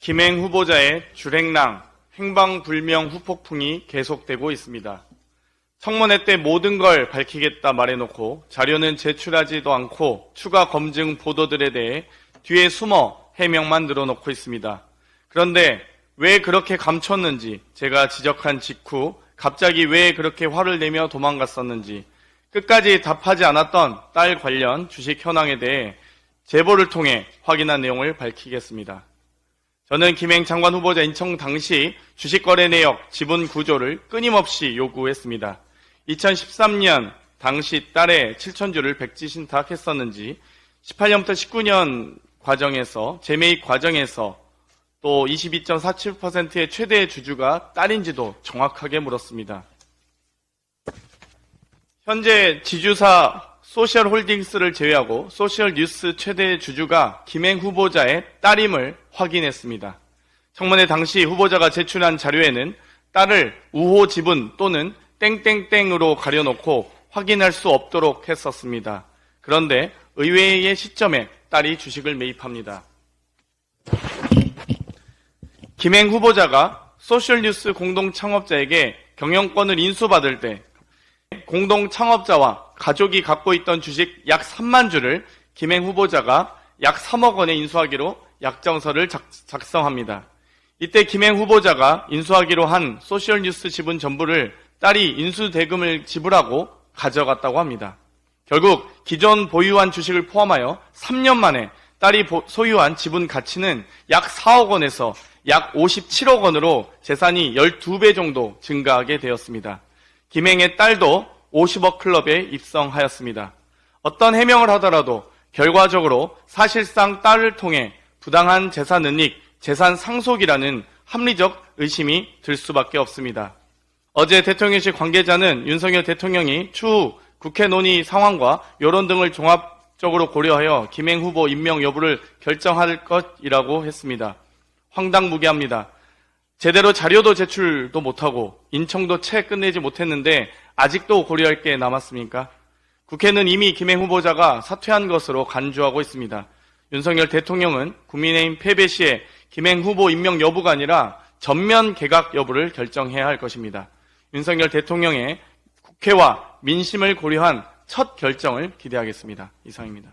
김행 후보자의 주행랑, 행방불명 후폭풍이 계속되고 있습니다. 청문회 때 모든 걸 밝히겠다 말해놓고 자료는 제출하지도 않고 추가 검증 보도들에 대해 뒤에 숨어 해명만 늘어놓고 있습니다. 그런데 왜 그렇게 감췄는지, 제가 지적한 직후 갑자기 왜 그렇게 화를 내며 도망갔었는지, 끝까지 답하지 않았던 딸 관련 주식 현황에 대해 제보를 통해 확인한 내용을 밝히겠습니다. 저는 김행 장관 후보자 인청 당시 주식거래 내역, 지분 구조를 끊임없이 요구했습니다. 2013년 당시 딸의 7천주를 백지신탁했었는지, 18년부터 19년 과정에서, 재매입 과정에서 또 22.47%의 최대 주주가 딸인지도 정확하게 물었습니다. 현재 지주사 소셜홀딩스를 제외하고 소셜뉴스 최대 주주가 김행 후보자의 딸임을 확인했습니다. 청문회 당시 후보자가 제출한 자료에는 딸을 우호 지분 또는 땡땡땡으로 가려놓고 확인할 수 없도록 했었습니다. 그런데 의외의 시점에 딸이 주식을 매입합니다. 김행 후보자가 소셜뉴스 공동창업자에게 경영권을 인수받을 때 공동창업자와 가족이 갖고 있던 주식 약 3만 주를 김행 후보자가 약 3억 원에 인수하기로 약정서를 작성합니다. 이때 김행 후보자가 인수하기로 한 소셜뉴스 지분 전부를 딸이 인수대금을 지불하고 가져갔다고 합니다. 결국 기존 보유한 주식을 포함하여 3년 만에 딸이 소유한 지분 가치는 약 4억 원에서 약 57억 원으로 재산이 12배 정도 증가하게 되었습니다. 김행의 딸도 50억 클럽에 입성하였습니다. 어떤 해명을 하더라도 결과적으로 사실상 딸을 통해 부당한 재산 은닉, 재산 상속이라는 합리적 의심이 들 수밖에 없습니다. 어제 대통령실 관계자는 윤석열 대통령이 추후 국회 논의 상황과 여론 등을 종합적으로 고려하여 김행 후보 임명 여부를 결정할 것이라고 했습니다. 황당무계합니다. 제대로 자료도 제출도 못하고 인청도 채 끝내지 못했는데 아직도 고려할 게 남았습니까? 국회는 이미 김행 후보자가 사퇴한 것으로 간주하고 있습니다. 윤석열 대통령은 국민의힘 패배 시에 김행 후보 임명 여부가 아니라 전면 개각 여부를 결정해야 할 것입니다. 윤석열 대통령의 국회와 민심을 고려한 첫 결정을 기대하겠습니다. 이상입니다.